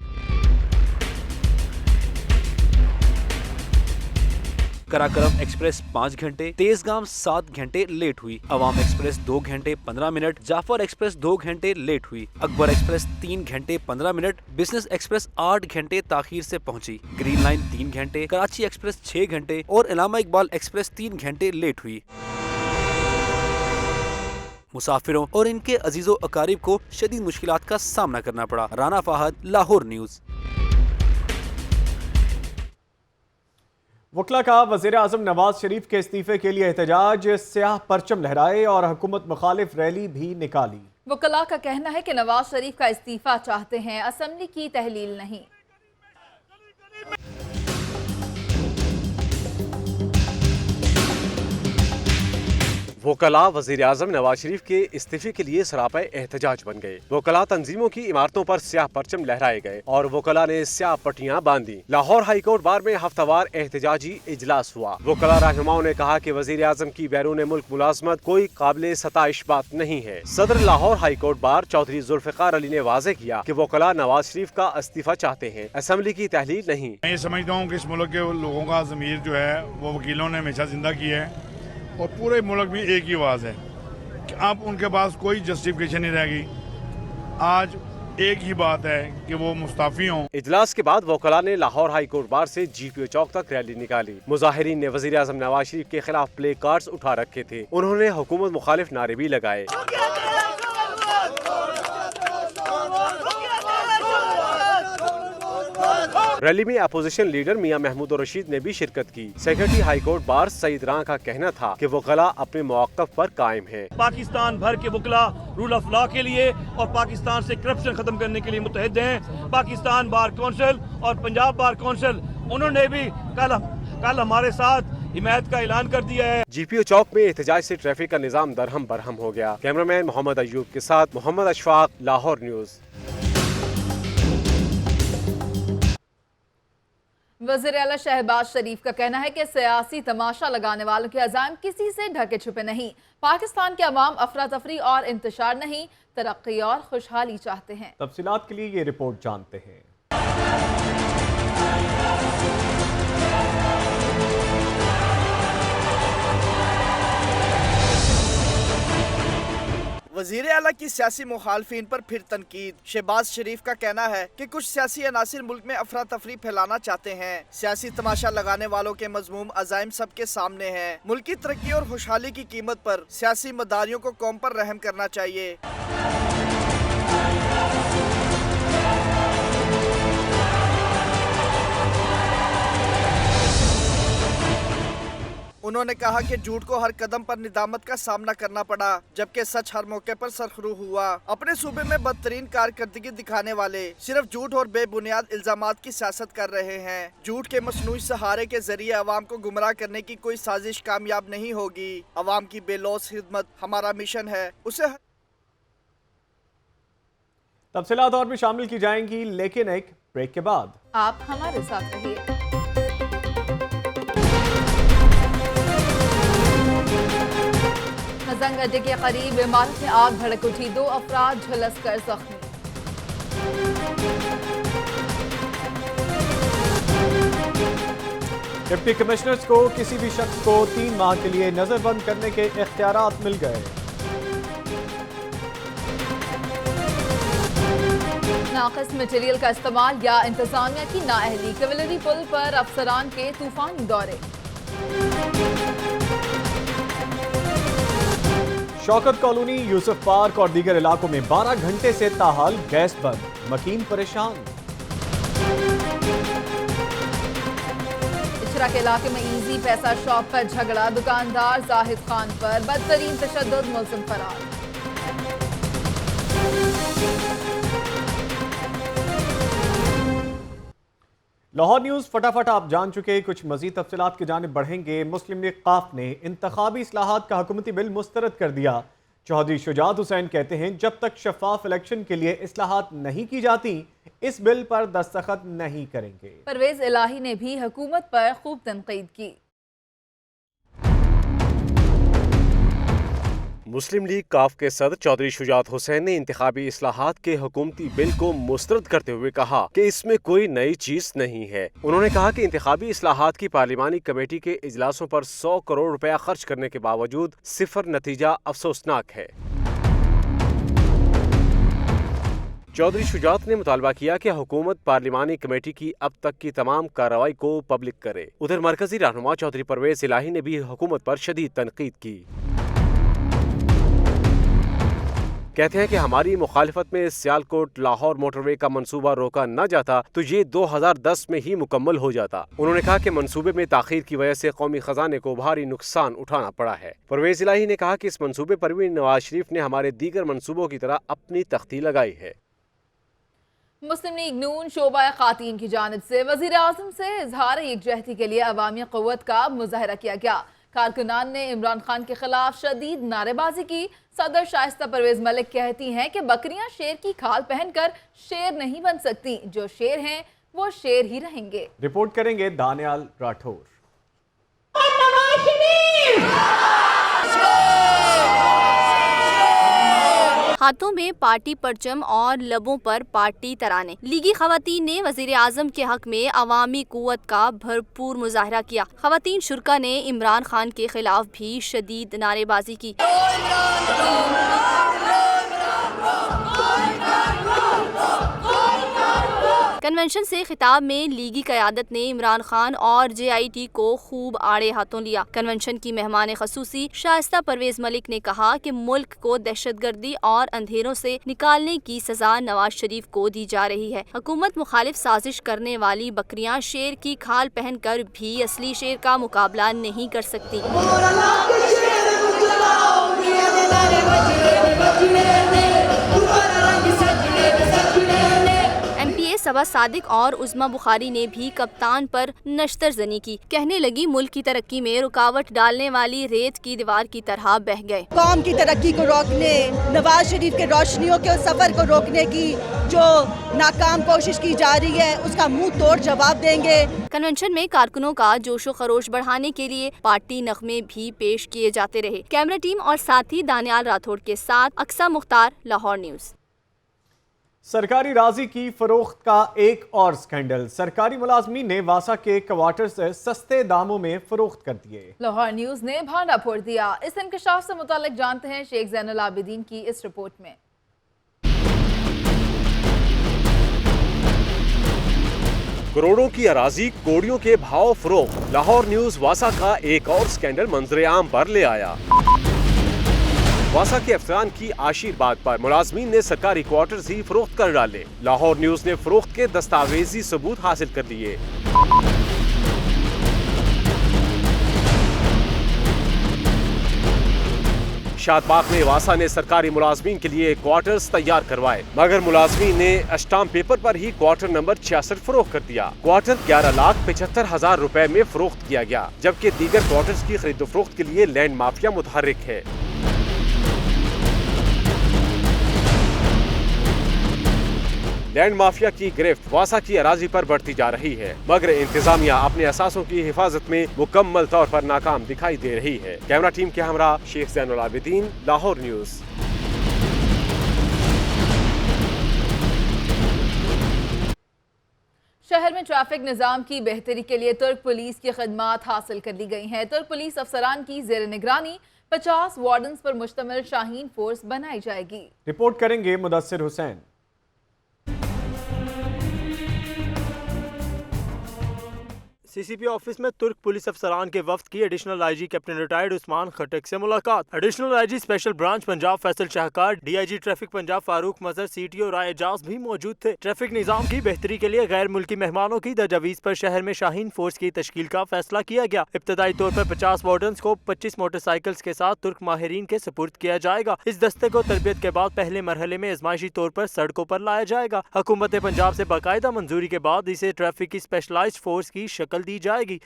कराकरम एक्सप्रेस 5 घंटे, तेजगाम 7 घंटे लेट हुई। अवाम एक्सप्रेस 2 घंटे 15 मिनट, जाफर एक्सप्रेस 2 घंटे लेट हुई। अकबर एक्सप्रेस 3 घंटे 15 मिनट, बिजनेस एक्सप्रेस 8 घंटे ताखीर से पहुंची। ग्रीन लाइन 3 घंटे, कराची एक्सप्रेस 6 घंटे और इलामा इकबाल एक्सप्रेस 3 घंटे लेट हुई। मुसाफिरों और इनके अजीजों अकारिब को शदीद मुश्किलात का सामना करना पड़ा। राना फाहद, लाहौर न्यूज़। वकला का वज़ीर आज़म नवाज शरीफ के इस्तीफे के लिए एहतजाज, स्याह परचम लहराए और हुकूमत मुखालिफ रैली भी निकाली। वकला का कहना है कि नवाज शरीफ का इस्तीफा चाहते हैं, असेंबली की तहलील नहीं। वकला वज़ीर आज़म नवाज शरीफ के इस्तीफे के लिए सरापा एहतजाज बन गए। वकला तंजीमों की इमारतों पर स्याह परचम लहराए गए और वकला ने स्याह पट्टियां बांधी। लाहौर हाई कोर्ट बार में हफ्तावार एहतजाजी इजलास हुआ। वकला रहनुमाओं ने कहा कि वज़ीर आज़म की बैरून मुल्क मुलाजमत कोई काबिल सताइश बात नहीं है। सदर Lahore high court bar Chaudhary Zulfikar Ali ने वाज़ेह किया कि वकला नवाज शरीफ का इस्तीफा चाहते हैं, असेंबली की तहलील नहीं। मैं ये समझता हूँ कि इस मुल्क के लोगों का ज़मीर जो है वो वकीलों ने हमेशा जिंदा की है और पूरे मुल्क में एक ही आवाज़ है कि अब उनके पास कोई जस्टिफिकेशन नहीं रहेगी। आज एक ही बात है कि वो मुस्ताफी हों। इजलास के बाद वकला ने लाहौर हाई कोर्ट बार से GPO चौक तक रैली निकाली। मुजाहिरीन ने वज़ीर आज़म नवाज शरीफ के खिलाफ प्ले कार्ड्स उठा रखे थे। उन्होंने हुकूमत मुखालिफ नारे भी लगाए। रैली में अपोजिशन लीडर मियां महमूद रशीद ने भी शिरकत की। Secretary high court bar Saeed रां का कहना था कि वकला अपने मौक़िफ़ पर कायम है। पाकिस्तान भर के वकला रूल ऑफ लॉ के लिए और पाकिस्तान से करप्शन खत्म करने के लिए मुतहद हैं। पाकिस्तान बार कौंसिल और पंजाब बार कौंसिल, उन्होंने भी कल हमारे साथ हिमायत का ऐलान कर दिया है। GPO चौक में एहतजाज से ट्रैफिक का निजाम दरहम बरहम हो गया। कैमरामैन मोहम्मद अयूब के साथ मोहम्मद अशफाक, लाहौर न्यूज़। वज़ीर आला शहबाज शरीफ का कहना है कि सियासी तमाशा लगाने वालों के अज़ाम किसी से ढके छुपे नहीं। पाकिस्तान के अवाम अफरा तफरी और इंतशार नहीं, तरक्की और खुशहाली चाहते हैं। तफसीलात के लिए ये रिपोर्ट जानते हैं। वज़ीर आला की सियासी मुखालफिन पर फिर तनकीद। शहबाज शरीफ का कहना है कि कुछ सियासी अनासिर मुल्क में अफरा तफरी फैलाना चाहते हैं। सियासी तमाशा लगाने वालों के मज़मूम अज़ाइम सबके सामने हैं। मुल्क की तरक्की और खुशहाली की कीमत पर सियासी मदारियों को कौम पर रहम करना चाहिए। उन्होंने कहा कि झूठ को हर कदम पर निदामत का सामना करना पड़ा, जबकि सच हर मौके पर सरखरू हुआ। अपने सूबे में बदतरीन कारकर्दगी दिखाने वाले सिर्फ झूठ और बेबुनियाद इल्जामात की सियासत कर रहे हैं। झूठ के मसनूई सहारे के जरिए अवाम को गुमराह करने की कोई साजिश कामयाब नहीं होगी। अवाम की बेलौस खिदमत हमारा मिशन है, उसे तफसीलात और भी शामिल की जाएंगी, लेकिन एक ब्रेक के बाद। आप हमारे साथ रहिए। जंग अड्डे के करीब इमारत में आग भड़क उठी, 2 अफराद झुलसकर जख्मी। डिप्टी कमिश्नर्स को किसी भी शख्स को 3 माह के लिए नजरबंद करने के इख्तियारात मिल गए। नाक़िस मटेरियल का इस्तेमाल या इंतजामिया की नाअहली, कैवलरी पुल पर अफसरान के तूफानी दौरे। शौकत कॉलोनी, यूसुफ पार्क और दीगर इलाकों में 12 घंटे से ताहाल गैस बंद, मकीन परेशान। इचरा के इलाके में ईजी पैसा शॉप पर झगड़ा, दुकानदार जाहिद खान पर बदतरीन तशद्दुद, मुलजिम फरार। लाहौर न्यूज़ फटाफट आप जान चुके, कुछ मजीद तफसीलात की जानिब बढ़ेंगे। मुस्लिम लीग काफ ने इंतखाबी इस्लाहात का हुकूमती बिल मुस्तरद कर दिया। चौधरी शुजात हुसैन कहते हैं जब तक शफाफ इलेक्शन के लिए इस्लाहात नहीं की जाती इस बिल पर दस्तखत नहीं करेंगे। परवेज इलाही ने भी हुकूमत पर खूब तनकीद की। मुस्लिम लीग काफ के सदर चौधरी शुजात हुसैन ने इंतखाबी इस्लाहात के हुकूमती बिल को मुस्तरद करते हुए कहा कि इसमें कोई नई चीज नहीं है। उन्होंने कहा कि इंतखाबी इस्लाहात की पार्लिमानी कमेटी के इजलासों पर 100 करोड़ रुपया खर्च करने के बावजूद सिफर नतीजा अफसोसनाक है। चौधरी शुजात ने मुतालबा किया कि हुकूमत पार्लिमानी कमेटी की अब तक की तमाम कार्रवाई को पब्लिक करे। उधर मरकजी रहनुमा चौधरी परवेज इलाही ने भी हुकूमत पर शदीद तनकीद की। कहते हैं कि हमारी मुखालिफत में सियालकोट लाहौर मोटरवे का मंसूबा रोका न जाता तो ये 2010 में ही मुकम्मल हो जाता। उन्होंने कहा कि मंसूबे में ताखीर की वजह से कौमी खजाने को भारी नुकसान उठाना पड़ा है। परवेज इलाही ने कहा कि इस मंसूबे पर भी नवाज शरीफ ने हमारे दीगर मंसूबों की तरह अपनी तख्ती लगाई है। मुस्लिम लीग नून शोबा खातीन की जानिब से वज़ीर आज़म से इजहार यकजहती के लिए अवामी क़ुव्वत का मुज़ाहरा किया गया। कारकुनान ने इमरान खान के खिलाफ शदीद नारेबाजी की। सदर शाइस्ता परवेज मलिक कहती हैं कि बकरियां शेर की खाल पहनकर शेर नहीं बन सकती, जो शेर हैं वो शेर ही रहेंगे। रिपोर्ट करेंगे दानियाल राठौर। हाथों में पार्टी परचम और लबों पर पार्टी तराने। लीगी खवातीन ने वजीर आजम के हक में अवामी कुव्वत का भरपूर मुजाहरा किया। खवातीन शुरका ने इमरान खान के खिलाफ भी शदीद नारेबाजी की। कन्वेंशन से खिताब में लीगी क़यादत ने इमरान खान और JIT को खूब आड़े हाथों लिया। कन्वेंशन की मेहमान खसूसी शाइस्ता परवेज मलिक ने कहा कि मुल्क को दहशतगर्दी और अंधेरों से निकालने की सजा नवाज शरीफ को दी जा रही है। हुकूमत मुखालिफ साजिश करने वाली बकरियां शेर की खाल पहनकर भी असली शेर का मुकाबला नहीं कर सकती। सबा सादिक और उस्मा बुखारी ने भी कप्तान पर नश्तरजनी की। कहने लगी मुल्क की तरक्की में रुकावट डालने वाली रेत की दीवार की तरह बह गए। कौम की तरक्की को रोकने, नवाज शरीफ के रोशनियों के सफर को रोकने की जो नाकाम कोशिश की जा रही है उसका मुंह तोड़ जवाब देंगे। कन्वेंशन में कारकुनों का जोशो खरोश बढ़ाने के लिए पार्टी नगमे भी पेश किए जाते रहे। कैमरा टीम और साथी दानियाल राठौड़ के साथ अक्सा मुख्तार, लाहौर न्यूज़। सरकारी राजी की फरोख्त का एक और स्कैंडल। सरकारी मुलाजमीन ने वासा के क्वार्टर से सस्ते दामों में फरोख्त कर दिए। लाहौर न्यूज़ ने भांडा फोड़ दिया। इस इंकशाफ से मुताल्लिक जानते हैं शेख ज़ैनुल आबिदीन की इस रिपोर्ट में। करोड़ों की अराजी कोड़ियों के भाव फरोख्त। लाहौर न्यूज़ वासा का एक और स्कैंडल मंजरे आम पर ले आया। वासा के अफसरान की आशीर्वाद पर मुलाजमीन ने सरकारी क्वार्टर्स ही फरोख्त कर डाले। लाहौर न्यूज़ ने फरोख्त के दस्तावेजी सबूत हासिल कर लिए। शादबाग में वासा ने सरकारी मुलाजमीन के लिए क्वार्टर्स तैयार करवाए, मगर मुलाजमीन ने अस्टाम पेपर पर ही क्वार्टर नंबर 66 फरोख्त कर दिया। क्वार्टर 11,75,000 रुपए में फरोख्त किया गया, जबकि दीगर क्वार्टर्स की खरीदो फरोख्त के लिए लैंड माफिया मुतहर्रिक है। लैंड माफिया की गिरफ्त वासा की अराजी पर बढ़ती जा रही है, मगर इंतजामिया अपने असासों की हिफाजत में मुकम्मल तौर पर नाकाम दिखाई दे रही है। कैमरा टीम के हमरा शेख ज़ैनुल आबिदीन, लाहौर न्यूज़। शहर में ट्रैफिक निज़ाम की बेहतरी के लिए तुर्क पुलिस की खदमात हासिल कर ली गई हैं। तुर्क पुलिस अफसरान की ज़ेर निगरानी 50 वार्डन्स पर मुश्तमिल शाहीन फोर्स बनाई जाएगी। रिपोर्ट करेंगे मुदस्सिर हुसैन। सीसीपी ऑफिस में तुर्क पुलिस अफसरान के वफ्द की additional IG captain retired Usman Khattak से मुलाकात। Additional IG special branch Punjab Faisal Shahkar, DIG traffic Punjab Farooq Mazhar, CTO Rai Ejaz भी मौजूद थे। ट्रैफिक निजाम की बेहतरी के लिए गैर मुल्की मेहमानों की तजावीज़ पर शहर में शाहीन फोर्स की तश्कील का फैसला किया गया। इब्तदाई तौर पर 50 वार्डन्स को 25 मोटरसाइकिल्स के साथ तुर्क माहिरीन के सुपुर्द किया जाएगा। इस दस्ते को तरबियत के बाद पहले मरहले में आजमाइशी तौर पर सड़कों पर लाया जाएगा। हुकूमत पंजाब से बाकायदा मंजूरी के बाद इसे ट्रैफिक की स्पेशलाइज्ड फोर्स की शक्ल दी जाएगी।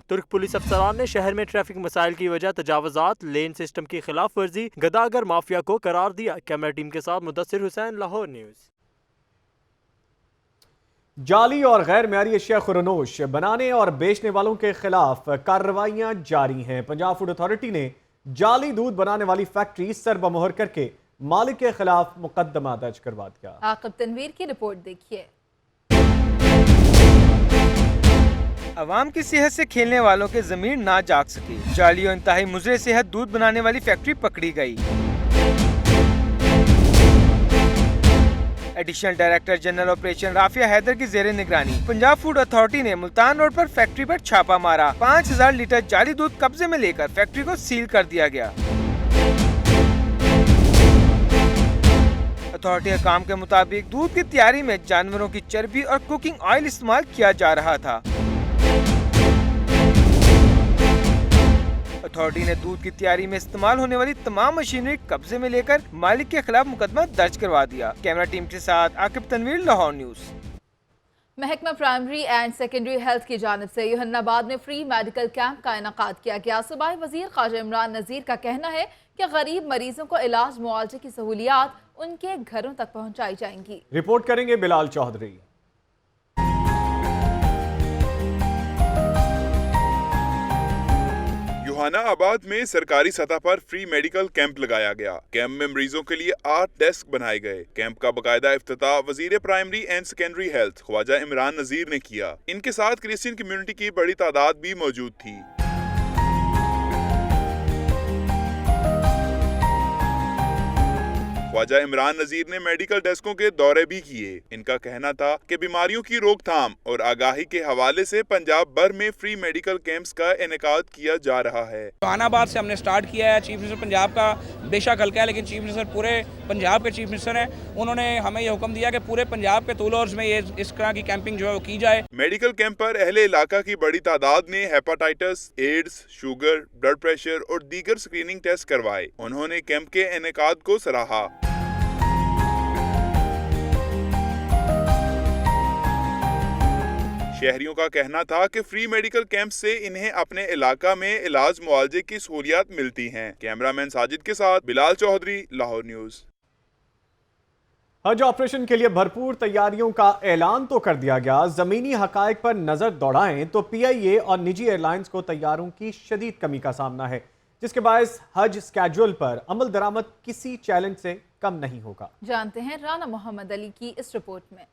तुर्क पुलिस अफसरान ने शहर में ट्रैफिक मसाइल की वजह तजावजात, लेन सिस्टम की खिलाफ वर्जी, गदागर माफिया को करार दिया। कैमरा टीम के साथ मुदस्सिर हुसैन, लाहौर न्यूज़। जाली और गैर मेयारी अशिया खुरनोश बनाने और बेचने वालों के खिलाफ कार्रवाइयां जारी हैं। पंजाब फूड अथॉरिटी ने जाली दूध बनाने वाली फैक्ट्री सरबमोहर करके मालिक के खिलाफ मुकदमा दर्ज करवा दिया। आकिब तनवीर की रिपोर्ट देखिए। अवाम की सेहत से खेलने वालों के ज़मीर ना जाग सके। जाली और इंतहाई मुज़र सेहत दूध बनाने वाली फैक्ट्री पकड़ी गई। Additional director general operation Rafia Haider की ज़ेरे निगरानी पंजाब फूड अथॉरिटी ने मुल्तान रोड पर फैक्ट्री पर छापा मारा। 5000 लीटर जाली दूध कब्जे में लेकर फैक्ट्री को सील कर दिया गया। अथॉरिटी हकाम के मुताबिक दूध की तैयारी में जानवरों की चर्बी और कुकिंग ऑयल इस्तेमाल किया जा रहा था। अथॉरिटी ने दूध की तैयारी में इस्तेमाल होने वाली तमाम मशीनरी कब्जे में लेकर मालिक के खिलाफ मुकदमा दर्ज करवा दिया। कैमरा टीम के साथ आकिब तनवीर, लाहौर न्यूज़। महकमा प्राइमरी एंड सेकेंडरी हेल्थ की जानिब से यूहन्नाबाद में फ्री मेडिकल कैंप का इनेकाद किया गया। सूबाई वजीर ख्वाजा इमरान नज़ीर का कहना है कि गरीब मरीजों को इलाज मुआवजे की सहूलियात उनके घरों तक पहुँचाई जाएंगी। रिपोर्ट करेंगे बिलाल चौधरी। यूहन्नाबाद में सरकारी सतह पर फ्री मेडिकल कैंप लगाया गया। कैंप में मरीजों के लिए 8 डेस्क बनाए गए। कैंप का बाकायदा इफ्तिताह वजीर primary and secondary health Khawaja Imran Nazir ने किया। इनके साथ क्रिश्चियन कम्युनिटी की बड़ी तादाद भी मौजूद थी। ख्वाजा इमरान नज़ीर ने मेडिकल डेस्कों के दौरे भी किए। इनका कहना था कि बीमारियों की रोकथाम और आगाही के हवाले से पंजाब भर में फ्री मेडिकल कैंप्स का इनेकाद किया जा रहा है। यूहन्नाबाद से हमने स्टार्ट किया है। चीफ मिनिस्टर पंजाब का बेशक हल्का है, लेकिन चीफ मिनिस्टर पूरे पंजाब के चीफ मिनिस्टर हैं। उन्होंने हमें ये हुक्म दिया कि पूरे पंजाब के तूल अर्ज़ में ये इस तरह की कैंपिंग जो है वो की जाए। मेडिकल कैंप पर अहले इलाका की बड़ी तादाद ने hepatitis, AIDS, sugar, blood pressure और दीगर स्क्रीनिंग टेस्ट करवाए। उन्होंने कैंप के इनेकाद को सराहा। शहरियों का कहना था कि फ्री मेडिकल कैंप से इन्हें अपने इलाका में इलाज मुआवजे की सहूलियात मिलती हैं। कैमरामैन साजिद के साथ बिलाल चौधरी, लाहौर न्यूज़। हज ऑपरेशन के लिए भरपूर तैयारियों का ऐलान तो कर दिया गया। जमीनी हकायक पर नजर दौड़ाएं तो पीआईए और निजी एयरलाइंस को तैयारों की शदीद कमी का सामना है, जिसके बायस हज स्केड्यूल पर अमल दरामद किसी चैलेंज से कम नहीं होगा। जानते हैं राना मोहम्मद अली की इस रिपोर्ट में।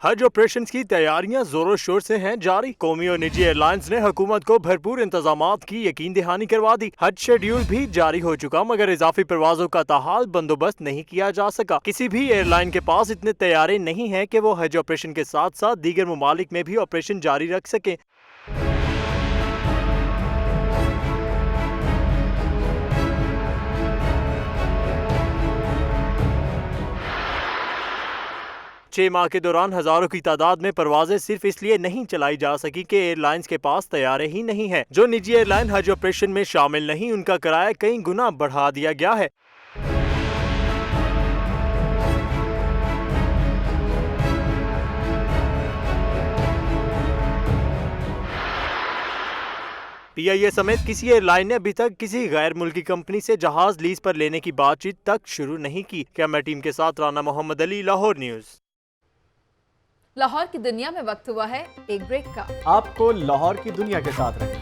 हज ऑपरेशन की तैयारियां जोरों शोर से हैं जारी। कौमी और निजी एयरलाइंस ने हुकूमत को भरपूर इंतजामात की यकीन दहानी करवा दी। हज शेड्यूल भी जारी हो चुका, मगर इजाफी परवाजों का ताहाल बंदोबस्त नहीं किया जा सका। किसी भी एयरलाइन के पास इतने तैयारे नहीं है कि वो हज ऑपरेशन के साथ साथ दीगर ममालिक में भी ऑपरेशन जारी रख सके। छह माह के दौरान हजारों की तादाद में परवाजें सिर्फ इसलिए नहीं चलाई जा सकी कि एयरलाइंस के पास तैयारे ही नहीं है। जो निजी एयरलाइन हज ऑपरेशन में शामिल नहीं, उनका किराया कई गुना बढ़ा दिया गया है। PIA समेत किसी एयरलाइन ने अभी तक किसी गैर मुल्की कंपनी से जहाज लीज पर लेने की बातचीत तक शुरू नहीं की। कैमरा टीम के साथ राना मोहम्मद अली, लाहौर न्यूज। लाहौर की दुनिया में वक्त हुआ है एक ब्रेक का। आपको लाहौर की दुनिया के साथ रहें।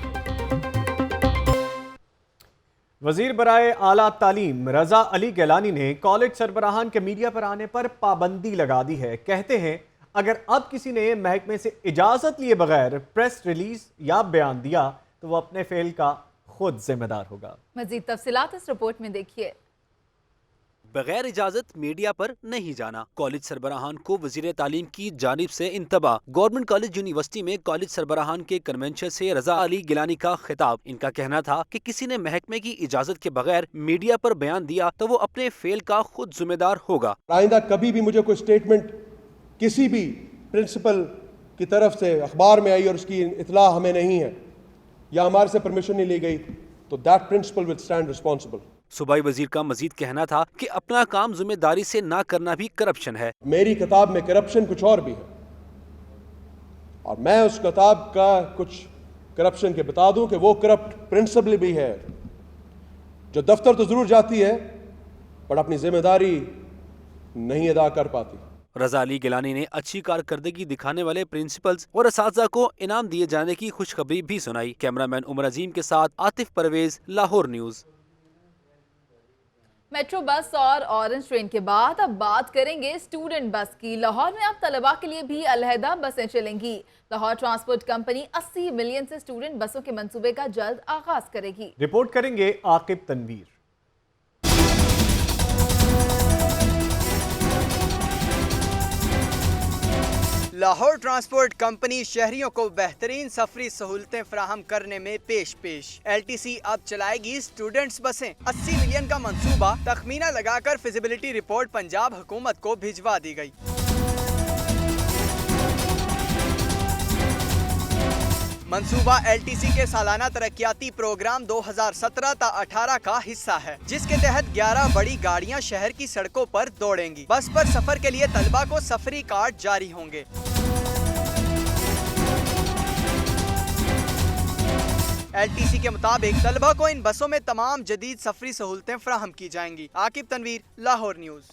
वजीर बराए आला तालीम रजा अली गिलानी ने कॉलेज सरबराहान के मीडिया पर आने पर पाबंदी लगा दी है। कहते हैं अगर अब किसी ने महकमे से इजाजत लिए बगैर प्रेस रिलीज या बयान दिया तो वो अपने फेल का खुद जिम्मेदार होगा। मजीद तफसीलात इस रिपोर्ट में देखिए। बगैर इजाजत मीडिया पर नहीं जाना, कॉलेज सरबराहान को वजीर तालीम की जानिब से इंतबा। गवर्नमेंट कॉलेज यूनिवर्सिटी में कॉलेज सरबराहान के कन्वेंशन से रजा अली गिलानी का खिताब। इनका कहना था कि किसी ने महकमे की इजाजत के बगैर मीडिया पर बयान दिया तो वो अपने फेल का खुद जिम्मेदार होगा। आइंदा कभी भी मुझे कोई स्टेटमेंट किसी भी प्रिंसिपल की तरफ से अखबार में आई और उसकी इतला हमें नहीं है या हमारे से परमिशन नहीं ली गई तो that principal will stand responsible. सूबाई वजीर का मजीद कहना था कि अपना काम जिम्मेदारी से ना करना भी करप्शन है। मेरी किताब में करप्शन कुछ और भी है और मैं उस किताब का कुछ करप्शन के बता दूं कि वो करप्ट प्रिंसिपल भी है जो दफ्तर तो जरूर जाती है पर अपनी जिम्मेदारी नहीं अदा कर पाती। रजा अली गिलानी ने अच्छी कारकर्दगी दिखाने वाले प्रिंसिपल्स और असातिज़ा को इनाम दिए जाने की खुशखबरी भी सुनाई। कैमरामैन उमर अजीम के साथ Atif Parvez, Lahore news. Metro bus और ऑरेंज ट्रेन के बाद अब बात करेंगे स्टूडेंट बस की। लाहौर में अब तलबा के लिए भी अलहदा बसें चलेंगी। लाहौर ट्रांसपोर्ट कंपनी 80 मिलियन से स्टूडेंट बसों के मंसूबे का जल्द आगाज करेगी। रिपोर्ट करेंगे आकिब तनवीर। लाहौर ट्रांसपोर्ट कंपनी शहरियों को बेहतरीन सफरी सहूलतें फराहम करने में पेश। LTC अब चलाएगी स्टूडेंट्स बसें। 80 मिलियन का मंसूबा तखमीना लगाकर फिजिबिलिटी रिपोर्ट पंजाब हुकूमत को भिजवा दी गई। मंसूबा LTC के सालाना तरक्याती प्रोग्राम 2017 ता 18 का हिस्सा है, जिसके तहत 11 बड़ी गाड़ियां शहर की सड़कों पर दौड़ेंगी। बस पर सफर के लिए तलबा को सफरी कार्ड जारी होंगे। LTC के मुताबिक तलबा को इन बसों में तमाम जदीद सफरी सहूलतें फराहम की जाएंगी। Aqib Tanveer, Lahore news.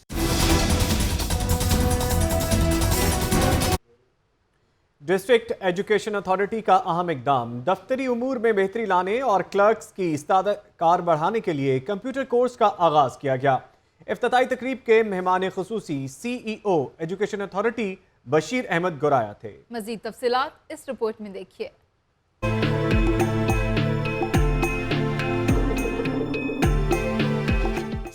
District education authority का अहम इकदाम। दफ्तरी उमूर में बेहतरी लाने और क्लर्क्स की इस्तादाकार बढ़ाने के लिए कंप्यूटर कोर्स का आगाज किया गया। इफ्तिताई तकरीब के मेहमान खुसूसी CEO education authority Bashir Ahmad Guraya थे। मजीद तफसीलात इस रिपोर्ट में देखिए।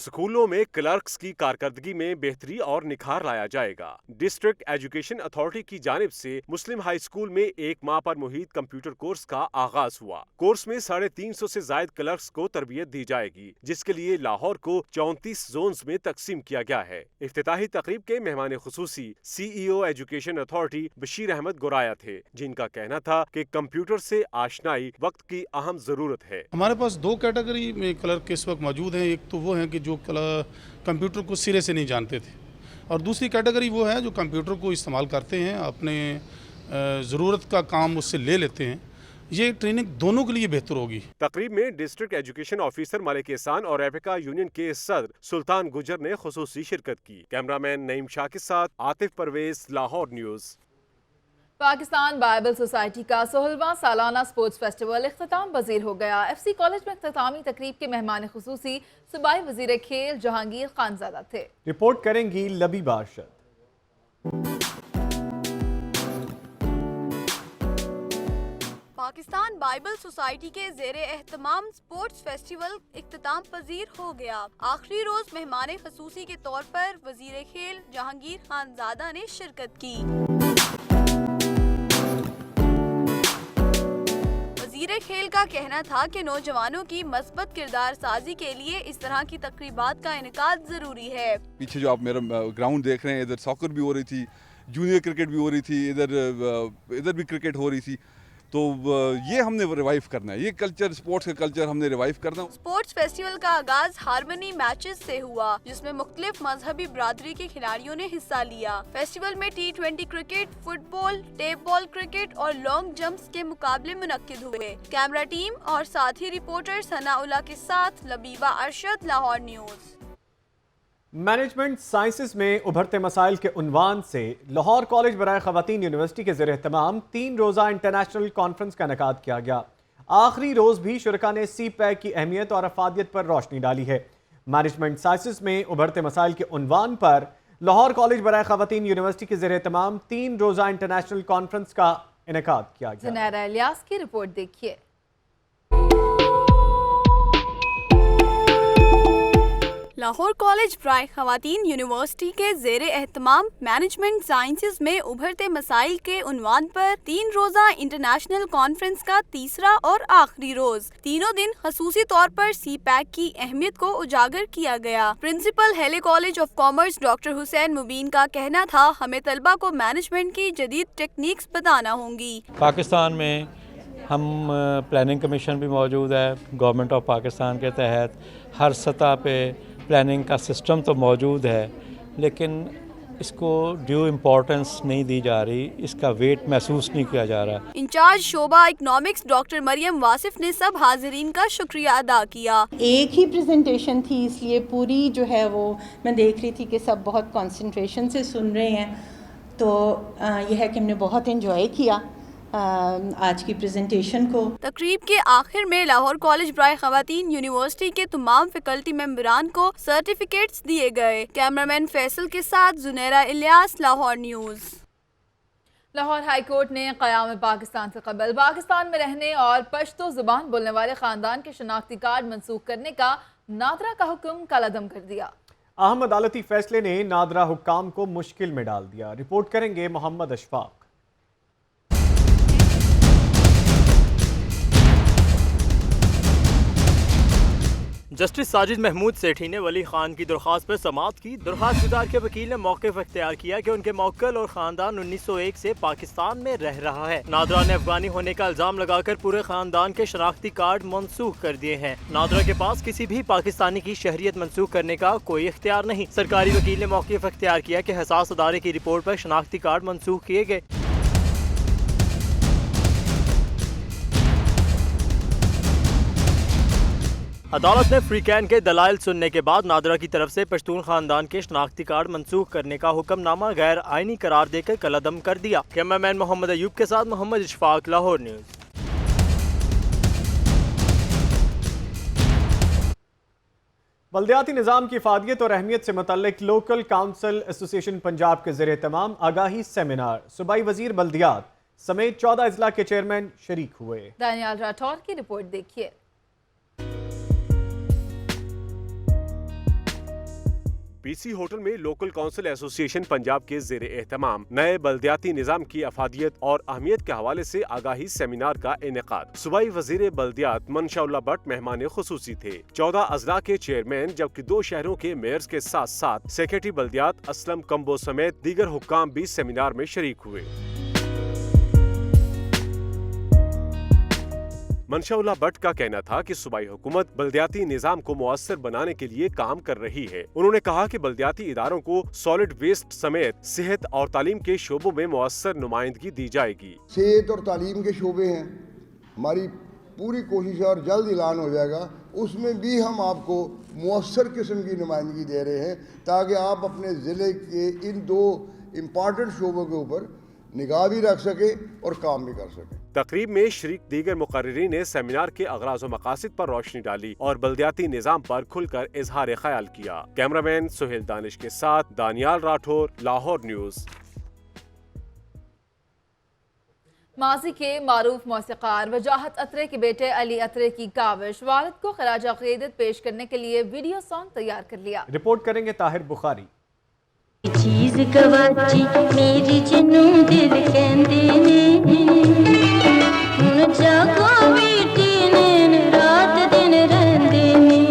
स्कूलों में क्लर्क्स की कारकर्दगी में बेहतरी और निखार लाया जाएगा। डिस्ट्रिक्ट एजुकेशन अथॉरिटी की जानिब से मुस्लिम हाई स्कूल में 1 माह पर मुहित कंप्यूटर कोर्स का आगाज हुआ। कोर्स में 350 से जायद क्लर्क्स को तरबियत दी जाएगी, जिसके लिए लाहौर को 34 जोन्स में तकसीम किया गया है। इफ्तिताही तकरीब के मेहमान खुसूसी CEO education authority Bashir Ahmad Guraya थे, जिनका कहना था कि कंप्यूटर से आशनाई वक्त की अहम जरूरत है। हमारे पास 2 कैटेगरी में क्लर्क इस वक्त मौजूद हैं। एक तो वो हैं कि जो कंप्यूटर को सिरे से नहीं जानते थे, और दूसरी कैटेगरी वो है जो कंप्यूटर को इस्तेमाल करते हैं, अपने ज़रूरत का काम उससे ले लेते हैं। ये ट्रेनिंग दोनों के लिए बेहतर होगी। तकरीब में डिस्ट्रिक्ट एजुकेशन ऑफिसर मलिक एहसान और एपिका यूनियन के सदर सुल्तान गुजर ने खुसूसी शिरकत की। कैमरामैन नईम शाह के साथ Atif Parvez, Lahore news. Pakistan Bible society का 16वां सालाना स्पोर्ट्स फेस्टिवल इख्तिताम पजीर हो गया। FC कॉलेज में इख्तितामी तकरीब के मेहमान खुसूसी सूबाई वजीर खेल जहांगीर खानजादा थे। रिपोर्ट करेंगी लबीबा अरशद। पाकिस्तान बाइबल सोसाइटी के ज़ेरे एहतमाम स्पोर्ट्स फेस्टिवल इख्तिताम पजीर हो गया। आखिरी रोज मेहमान खसूसी के तौर पर वजीर खेल जहांगीर खानजादा ने शिरकत की। वजीर खेल का कहना था कि नौजवानों की मस्बत किरदार साजी के लिए इस तरह की तकरीबात का इनेकाद जरूरी है। पीछे जो आप मेरा ग्राउंड देख रहे हैं, इधर सॉकर भी हो रही थी, जूनियर क्रिकेट भी हो रही थी, इधर भी क्रिकेट हो रही थी। तो ये हमने रिवाइव करना है, ये कल्चर, स्पोर्ट्स का कल्चर हमने रिवाइव करना है। स्पोर्ट्स फेस्टिवल का आगाज हारमनी मैचेस से हुआ, जिसमें मुख्तलिफ मजहबी बिरादरी के खिलाड़ियों ने हिस्सा लिया। फेस्टिवल में T20 cricket, football, tape ball cricket और लॉन्ग जंप्स के मुकाबले मुनक्किद हुए। कैमरा टीम और साथी रिपोर्टर सनाउल्लाह के साथ Labiba Arshad, Lahore news. Management sciences में उभरते मसाइल के उन्वान से लाहौर कॉलेज बराए ख़वातीन यूनिवर्सिटी के ज़ेर एहतमाम 3 रोज़ा इंटरनेशनल कॉन्फ्रेंस का इनेकाद किया गया। आखिरी रोज़ भी शुरका ने CPAC की अहमियत और अफादियत पर रोशनी डाली है। मैनेजमेंट साइंसेज में उभरते मसाइल के उन्वान पर लाहौर कॉलेज बराए ख़वातीन यूनिवर्सिटी के ज़ेर एहतमाम 3 रोज़ा इंटरनेशनल कॉन्फ्रेंस का इनेकाद किया गया। ज़ुनैरा इलियास की रिपोर्ट देखिए। लाहौर कॉलेज बराए ख़वातीन यूनिवर्सिटी के ज़ेरे एहतमाम मैनेजमेंट साइंसेज में उभरते मसाइल के उन्वान पर 3 रोज़ा इंटरनेशनल कॉन्फ्रेंस का तीसरा और आखिरी रोज तीनों दिन खसूसी तौर पर CPAC की अहमियत को उजागर किया गया। Principal Hailey college of commerce doctor Hussain Mubeen का कहना था, हमें तलबा को मैनेजमेंट की जदीद टेक्निक्स बताना होंगी। पाकिस्तान में हम प्लानिंग कमीशन भी मौजूद है। गवर्नमेंट ऑफ पाकिस्तान के तहत हर सतह पे प्लानिंग का सिस्टम तो मौजूद है, लेकिन इसको ड्यू इम्पोर्टेंस नहीं दी जा रही, इसका वेट महसूस नहीं किया जा रहा। इंचार्ज शोबा इकोनॉमिक्स डॉक्टर मरियम वासिफ ने सब हाजिरीन का शुक्रिया अदा किया। एक ही प्रेजेंटेशन थी, इसलिए पूरी जो है वो मैं देख रही थी कि सब बहुत कंसंट्रेशन से सुन रहे हैं, तो यह है कि हमने बहुत एंजॉय किया आज की प्रेजेंटेशन को। तकरीब के आखिर में लाहौर कॉलेज बराए ख़वातीन यूनिवर्सिटी के तमाम फैकल्टी मेंबरान को सर्टिफिकेट्स दिए गए। कैमरामैन फैसल के साथ Zunaira Ilyas, Lahore news. Lahore high court ने क़याम पाकिस्तान से कबल पाकिस्तान में रहने और पश्तो ज़ुबान बोलने वाले ख़ानदान के शनाख्ती कार्ड मनसूख करने का नादरा का हुक्म कलअदम कर दिया। अहम अदालती फैसले ने नादरा हुक्काम को मुश्किल में डाल दिया। रिपोर्ट करेंगे मोहम्मद अशफाक। जस्टिस साजिद महमूद सेठी ने वली खान की दरख्वास्त पर समाअत की। दरख्वास्त गुजार के वकील ने मौक़िफ़ इख्तियार किया कि उनके मौक्कल और ख़ानदान 1901 से पाकिस्तान में रह रहा है। नादरा ने अफगानी होने का इल्ज़ाम लगाकर पूरे ख़ानदान के शनाख्ती कार्ड मनसूख कर दिए हैं। नादरा के पास किसी भी पाकिस्तानी की शहरियत मनसूख करने का कोई इख्तियार नहीं। सरकारी वकील ने मौक़िफ़ इख्तियार किया कि हसास अदारे की रिपोर्ट पर शनाख्ती कार्ड मनसूख किए गए। अदालत ने फ्री कैन के दलाइल सुनने के बाद नादरा की तरफ से पश्तून खानदान के शनाख्ती कार्ड मनसूख करने का हुक्मनामा गैर आईनी करार देकर कलअदम कर दिया। कैमरामैन मोहम्मद अयूब के साथ मोहम्मद इशफाक, लाहौर न्यूज़। बल्दियाती निज़ाम की इफादियत और अहमियत से मुतल्लिक लोकल काउंसिल एसोसिएशन पंजाब के ज़रिए तमाम आगाही सेमिनार सूबाई वजीर बल्दियात समेत 14 अजला के चेयरमैन शरीक हुए। दानियाल राठौर की रिपोर्ट देखिए। पीसी होटल में लोकल काउंसिल एसोसिएशन पंजाब के ज़ेरे एहतमाम नए बल्दियाती निज़ाम की अफादियत और अहमियत के हवाले से आगाही सेमिनार का इनेकाद। सूबाई वजीर बल्दियात मनशाउल्लाह भट्ट मेहमान खुसूसी थे। 14 अजला के चेयरमैन जबकि 2 शहरों के मेयर्स के साथ साथ सेक्रेटरी बल्दियात असलम कम्बो समेत दीगर हुक्काम भी सेमिनार में शरीक हुए। मनशाउल्लाह भट्ट का कहना था कि सूबाई हुकूमत बल्दियाती निज़ाम को मुअस्सर बनाने के लिए काम कर रही है। उन्होंने कहा कि बल्दियाती इदारों को सॉलिड वेस्ट समेत सेहत और तालीम के शोबों में मुअस्सर नुमाइंदगी दी जाएगी। सेहत और तालीम के शोबे हैं, हमारी पूरी कोशिश है और जल्द ऐलान हो जाएगा, उसमें भी हम आपको मुअस्सर किस्म की नुमाइंदगी दे रहे हैं ताकि आप अपने ज़िले के इन 2 इम्पॉर्टेंट शोबों के ऊपर निगाह भी रख सके और काम भी कर सके। तकरीब में शरीक दीगर मुकर्रिरीन ने सेमिनार के अगराज व मकासिद पर रोशनी डाली और बल्दियाती निज़ाम पर खुलकर इजहार ख्याल किया। कैमरामैन सुहेल दानिश के साथ दानियाल राठौर, लाहौर न्यूज़। माजी के मारूफ मौसीकार वजाहत अतरे के बेटे अली अतरे की काविश, वालिद को खराज अक़ीदत पेश करने के लिए वीडियो सॉन्ग तैयार कर लिया। रिपोर्ट करेंगे ताहिर बुखारी। चीज गवाची मेरी जन्नू दिल कहंदे ने हुण जागो बेटी ने रात दिन रहंदे ने।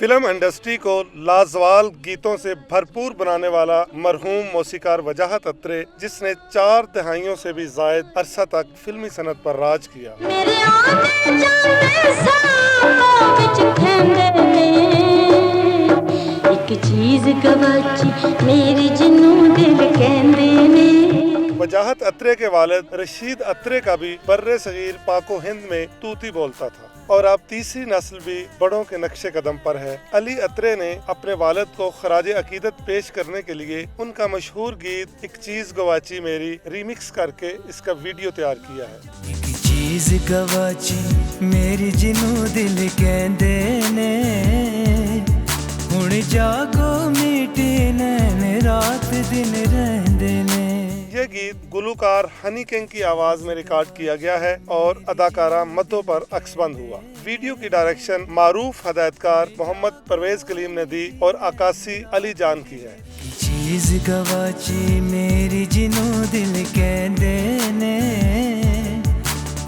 फिल्म इंडस्ट्री को लाजवाल गीतों से भरपूर बनाने वाला मरहूम मौसीकार वजाहत अत्रे, जिसने 4 दहाइयों से भी जायद अरसा तक फिल्मी सनत पर राज किया। एक चीज गवाची मेरी जिन्नू दिल कहंदे ने। वजाहत अत्रे के वालिद रशीद अत्रे का भी बर्रे सगीर पाको हिंद में तूती बोलता था और अब तीसरी नस्ल भी बड़ों के नक्शे कदम पर है। अली अत्रे ने अपने वालिद को खराज अकीदत पेश करने के लिए उनका मशहूर गीत एक चीज गवाची मेरी रीमिक्स करके इसका वीडियो तैयार किया है। एक चीज गवाची मेरी जिन्नू दिल कहंदे ने, हुण जागो मीटे नैन रात दिन रहंदे ने। ये गीत गुलूकार हनी किंग की आवाज में रिकॉर्ड किया गया है और अदाकारा मद्धो पर अक्सबंद हुआ। वीडियो की डायरेक्शन मारूफ हदायतकार मोहम्मद परवेज कलीम ने दी और अक्कासी अली जान की है। चीज गवाची मेरी जिन्नू दिल कहंदे ने,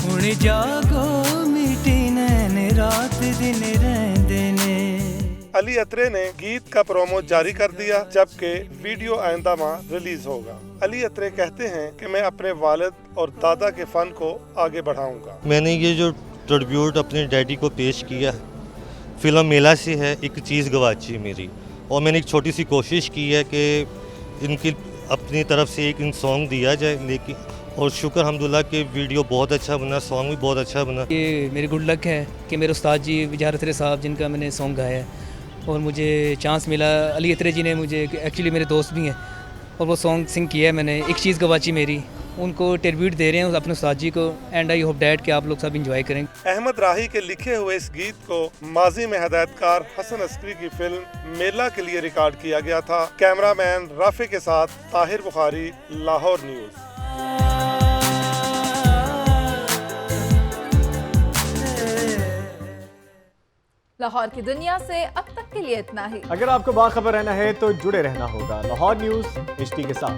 हुण जागो मीटी नैन रात दिन रहंदे ने। अली अत्रे ने गीत का प्रोमो जारी कर दिया, जबकि वीडियो आइंदा माह रिलीज होगा। अली अत्रे कहते हैं कि मैं अपने वालिद और दादा के फन को आगे बढ़ाऊंगा। मैंने ये जो ट्रिब्यूट अपने डैडी को पेश किया फिल्म मेला से है, एक चीज़ गवाची मेरी, और मैंने एक छोटी सी कोशिश की है कि इनकी अपनी तरफ से एक सॉन्ग दिया जाए, लेकिन और शुक्र अल्हम्दुलिल्लाह कि वीडियो बहुत अच्छा बना, सॉन्ग भी बहुत अच्छा बना। ये मेरी गुड लक है कि मेरे उस्ताद जी वजाहत अत्रे साहब जिनका मैंने सॉन्ग गाया है और मुझे चांस मिला। अली अत्रे जी ने मुझे, एक्चुअली मेरे दोस्त भी हैं, और वो सॉन्ग सिंग किया है मैंने, एक चीज़ गवाची मेरी, उनको ट्रिब्यूट दे रहे हैं अपने उस्ताद जी को। एंड आई होप डैट कि आप लोग सब इंजॉय करेंगे। अहमद राही के लिखे हुए इस गीत को माजी में हदायतकार हसन अस्करी की फिल्म मेला के लिए रिकॉर्ड किया गया था। कैमरामैन राफे के साथ ताहिर बुखारी, लाहौर न्यूज़। लाहौर की दुनिया से अब तक के लिए इतना ही। अगर आपको बाखबर रहना है तो जुड़े रहना होगा लाहौर न्यूज़ HD के साथ।